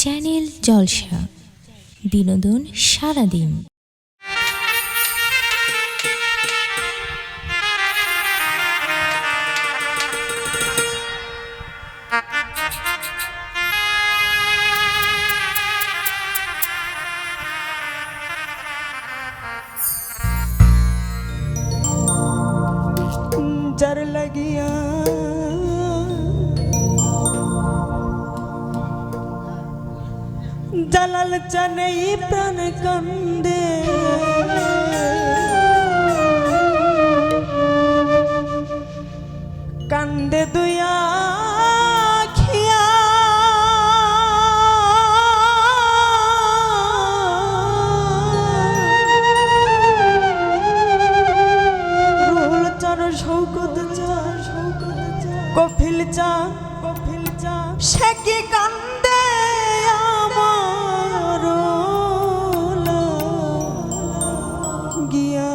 Channel জলসা, বিনোদন সারাদিন। जर लगिया जलाल चनई प्राण कंदे कंदे दुया खिया কফিল চা সে কি কান্দে আমার গিয়া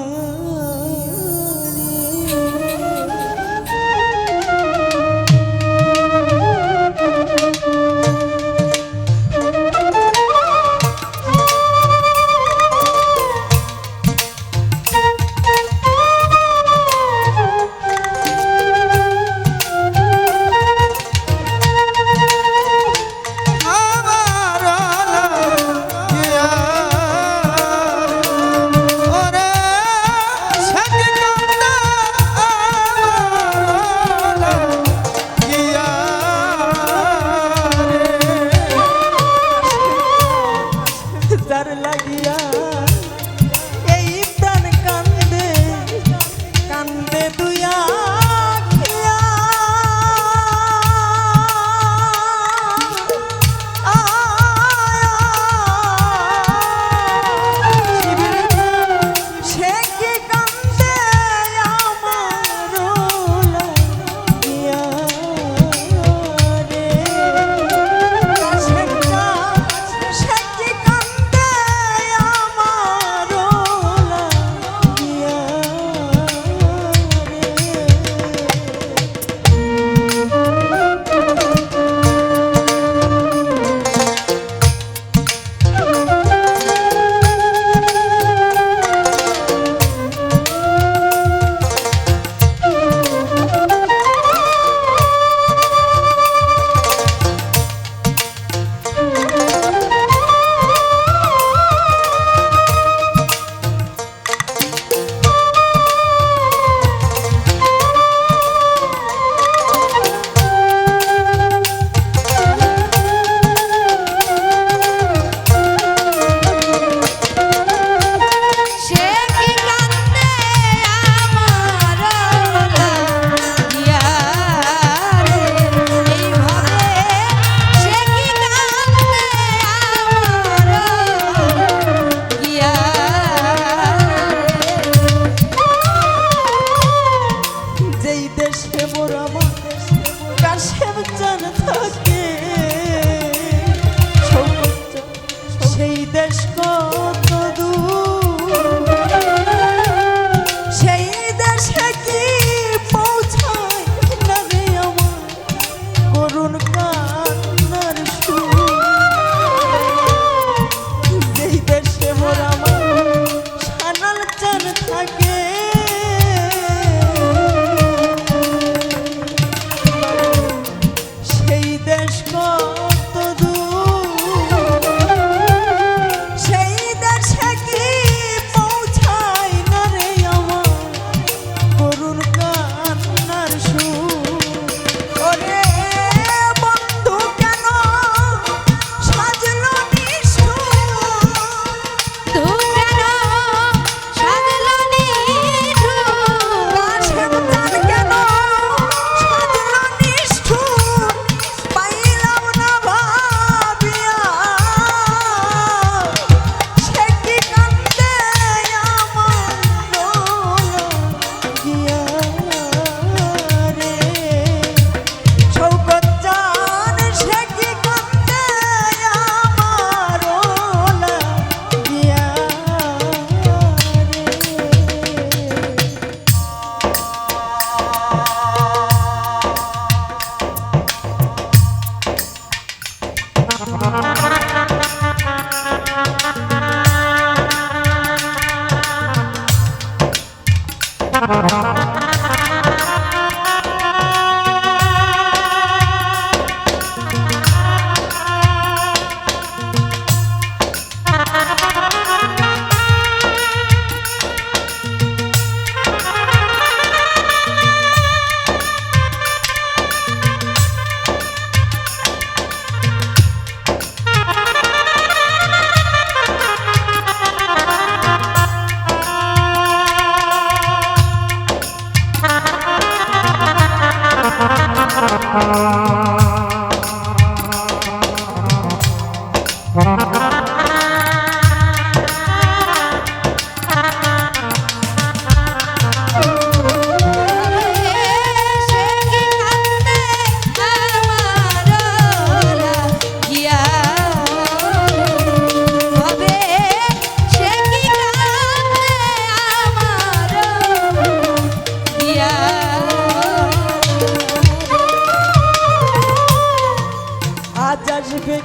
আজ আসবে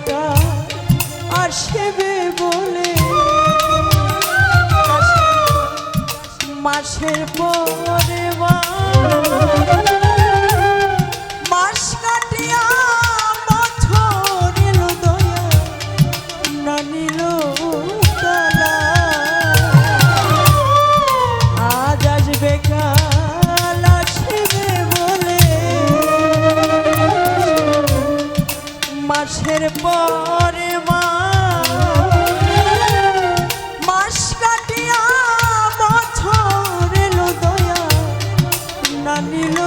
আসবে বলে মাসের পরে মাস কাটিয়া বছর এলো দয়া না নিল তালা। আজ আসবে কাল আসবে বলে মাসের পরে মাস কাটিয়া বছর এলো দয়া না নিল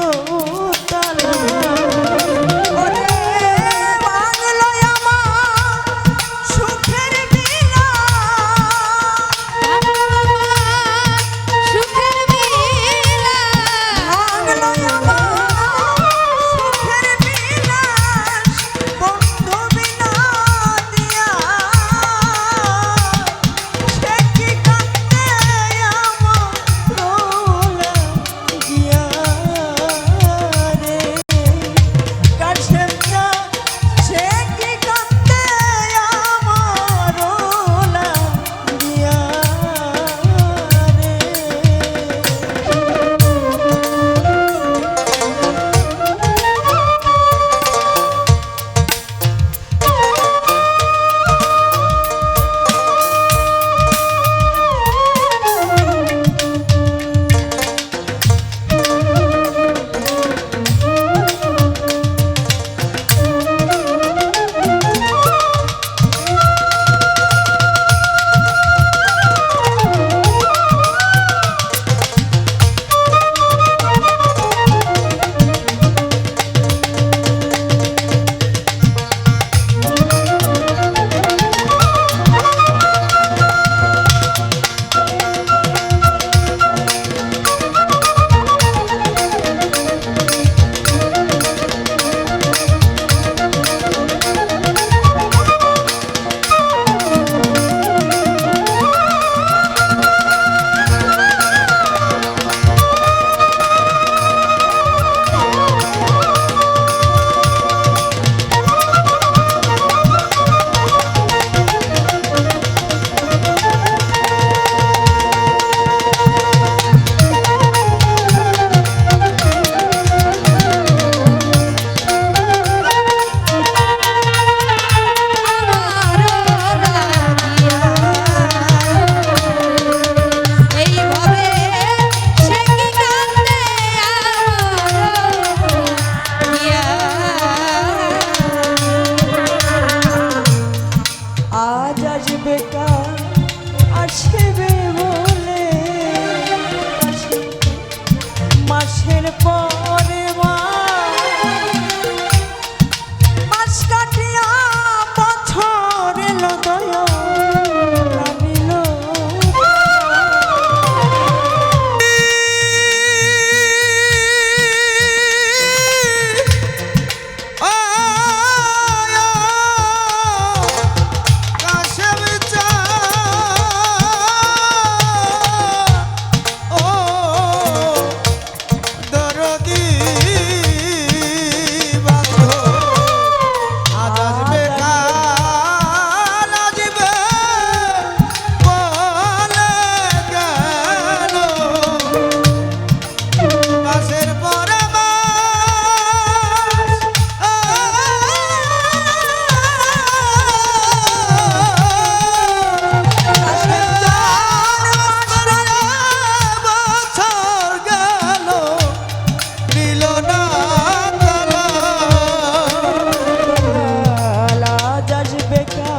বেকা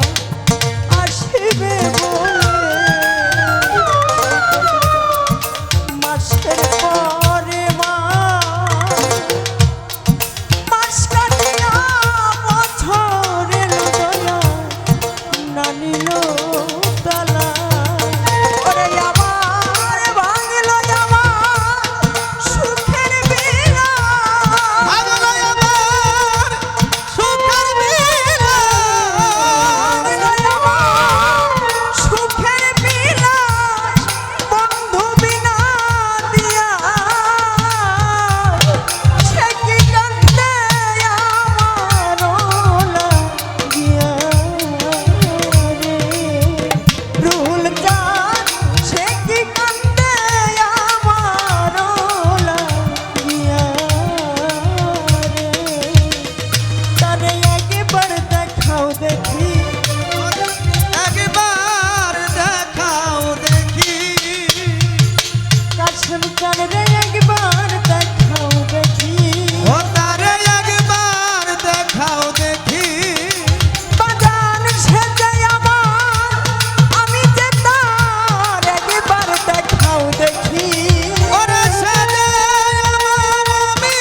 আসিবে বলে মাসের পরে মাস কাটিয়া বছর এলো দয়া না নিল তালা ওরে আমার ভাঙল আমার সুখের বেলা সুখের বিলাস বন্ধু বিনা দিয়া সে কি কান্দে আমার লাগিয়া রে রুহুল চাঁদ সে কি কান্দে আমার লাগিয়া রে তারে একবার দেখাও দেখি একবার দেখাও দেখি কাশম চাঁদরে একবার দেখাও দেখি ও তারে একবার দেখাও দেখি বাজান সেজে আমার আমি যে তার একবার দেখাও দেখি ওরে সাজে আমার আমি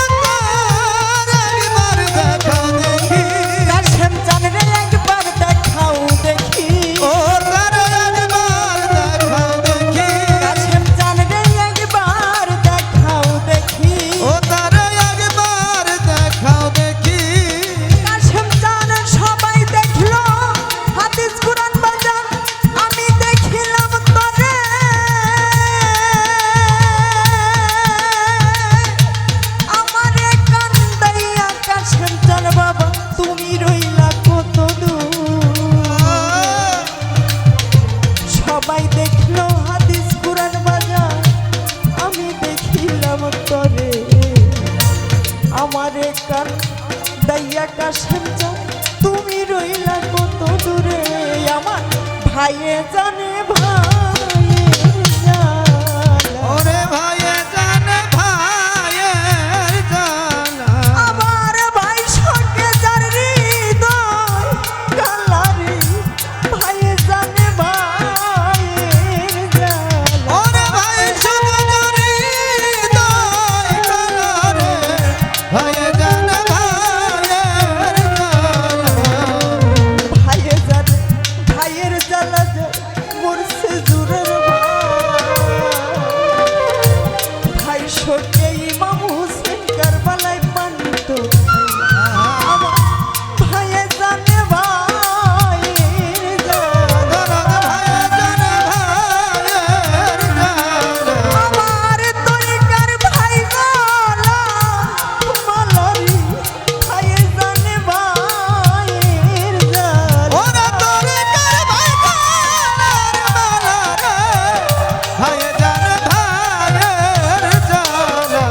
একবার দেখাও দেখি কাশম চাঁদরে একবার দেখাও দেখি ও তারে একবার দেখাও দেখি কাশম চাঁদরে একবার দেখাও দেখি ও তারে একবার দেখাও দেখি কাশম চাঁদ সবাই দেখলো হাদিস কুরআন বাজান আমি দেখিলাম তরে আমারে কান্দাইয়া কাশম চাঁদ বাবা তুমি রইলা কত দূর সবাই দেখলো হাদিস কুরআন বাজান আমি দেখিলাম তরে আমারে কান দাইয়া কাশেম চাঁদ তুমি রইলা কত দূরে আমার ভাইয়ে জানে ভাইয়ে জানা ওরে ভাইয়ে জানে ভাইয়ের জানা আমার ভাই সঙ্গে যার হৃদয় কালারি ভাইয়ে জানে ভাইয়ের জানা ওরে ভাই শুধু জরি দয় কালারে ভাইয়ে জানে ভাইয়ের জানা ভাইয়ে জানে ভাইয়ের জ্বালা যে মরছে জুরের ভাই সঙ্গে ইমাম হোসেন কারবালায় পানিত আমার ভাইয়ে জানে ভাইয়ের জানা দরদ ভাইয়ে জানে ভাইয়ের জানা আমার তরিকার ভাই জালা মালারি ভাইয়ে জানে ভাইয়ের জানা ওরে তোরে কার ভাই কালার মালারে ভাইয়ে জানে ভাইয়ের জানা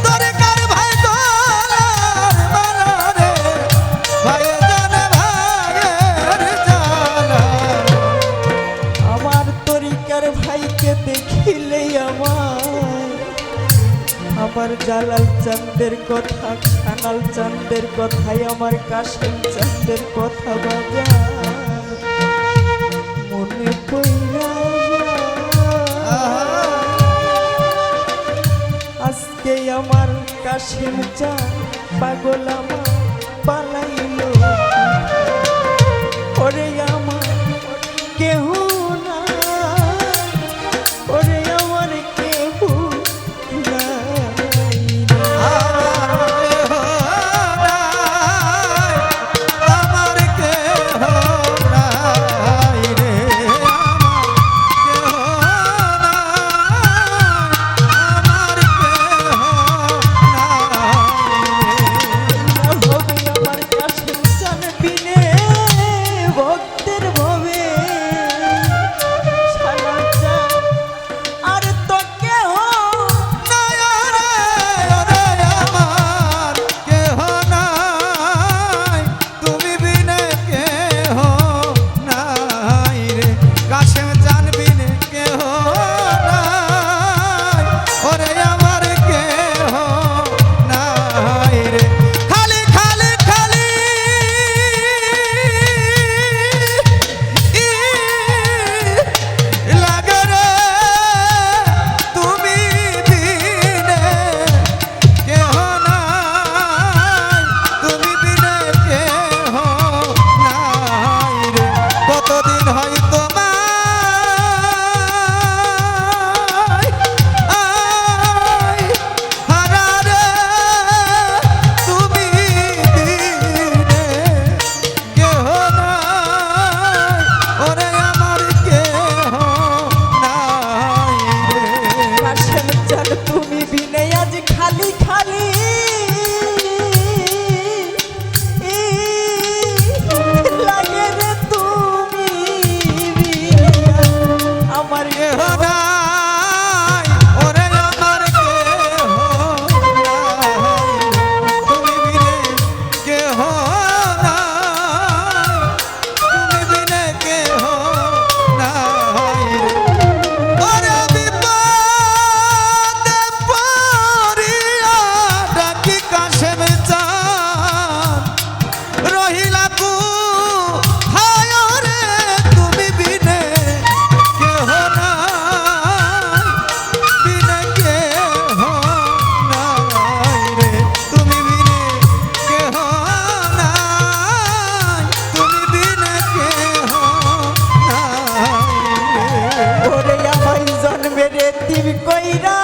তোরে কার ভাই কালার মালারে ভাইয়ে জানে ভাইয়ের জানা আমার তরিকার ভাইকে দেখিলেই আমার জালাল চাঁদের কথা খানাল চাঁদের কথাই আমার কাশেম চাঁদের কথা বাজা মনে পড়া আজকে আমার কাশেম চাঁদ পাগল আমার পালাইল ওরে আমার কেহ না ওরে আমার কেহ নাই আমার কেহ নাই রে আমার কেহ নাই আমার কেহ নাই রে দিবি কইরা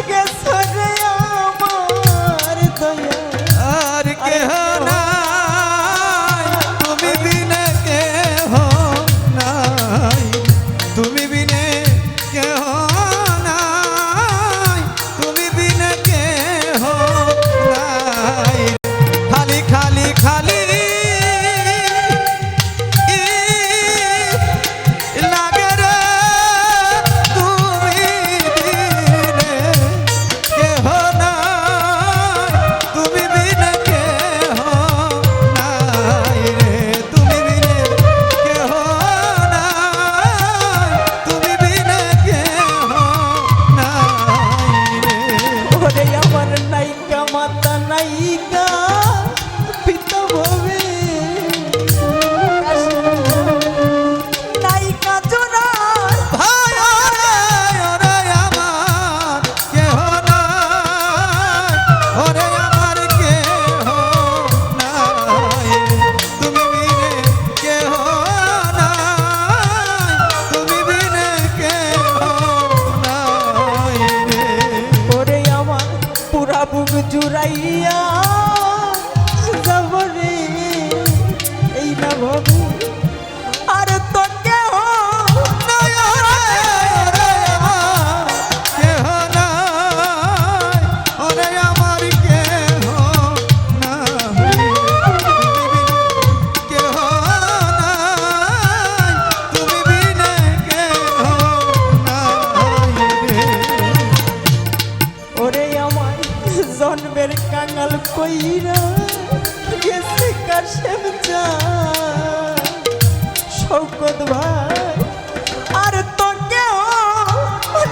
গেছো রে আমার দয়া আর কেহ নাই তুমি বিনে কেহ নাই তুমি বিনে কেহ নাই তুমি বিনে কেহ নাই খালি খালি খালি লাগে রে তুমি বিনে কেহ নাই তুমি বিনে কেহ নাই রে তুমি বিনে কেহ নাই তুমি বিনে কেহ নাই রে ওরে আমার নায়িকা মাতা নায়িকা পিতা ভবে নায়িকা জোড়া ভাই ওরে আমার কেহ নাই ওরে আমার কেহ নাই তুমি বিনে কেহ নাই তুমি বিনে কেহ নাই রে ওরে আমার পুরা বুক জুড়াইয়া যাব রে এই না ভবে আর তো কেহ নাই ওরে আমার কেহ নাই ওরে আমার কেহ নাই কেহ নাই তুমি বিনে কেহ নাই রে ওরে আমার জন্মের কাঙাল কইরা গেছে কাশেম চা শৌকত ভাই আর তো কেউ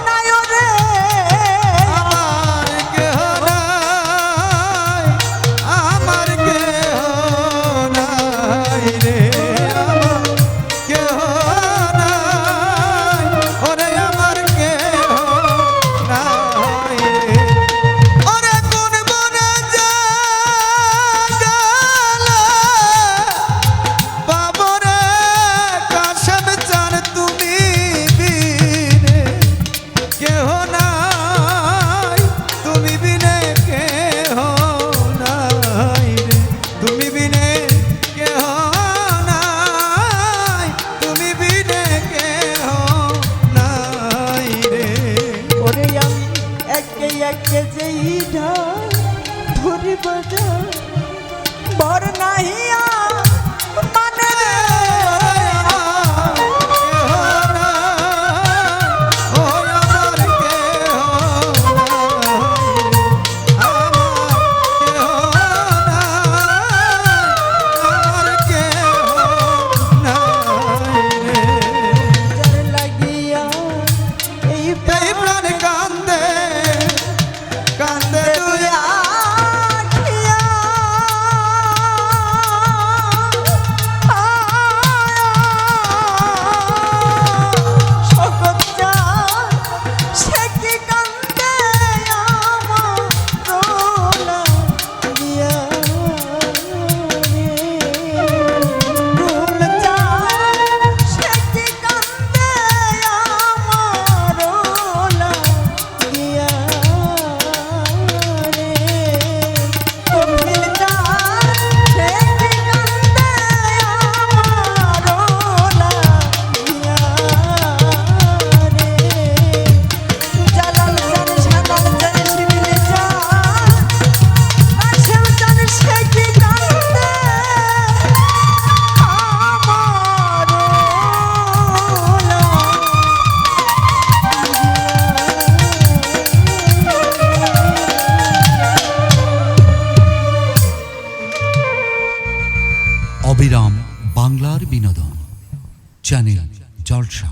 নাই রে আমার কেহ নাই আমার কেহ নাই রে আমার কেহ নাই ওরে আমার কেহ নাই রে ওরে কোন বনে গেলে বাবরে কাশেম চান তুমি বিনে কেহ নাই তুমি বিনে কেহ নাই রে তুমি বিনে কেহ নাই তুমি বিনে কেহ নাই রে ওরে আমি একে একে যেই ঢাল ধরি বাজা বর নাহিয়া মানে রে যার লাগিয়া এই প্রাণ কান্দে তুই আখিয়া শকত যা সে কি কান্দে আমার রোলা দিয়া রে রোল যা সে কি কান্দে আমার রোলা দিয়া রে কপিল যা সে কি কান্দে আমার রোলা দিয়া রে জালাল জান শানাল জান শিবিল যা কাশেম জান সে কি কান্দে আমার অবিরাম বাংলার বিনোদন চ্যানেল জলসা।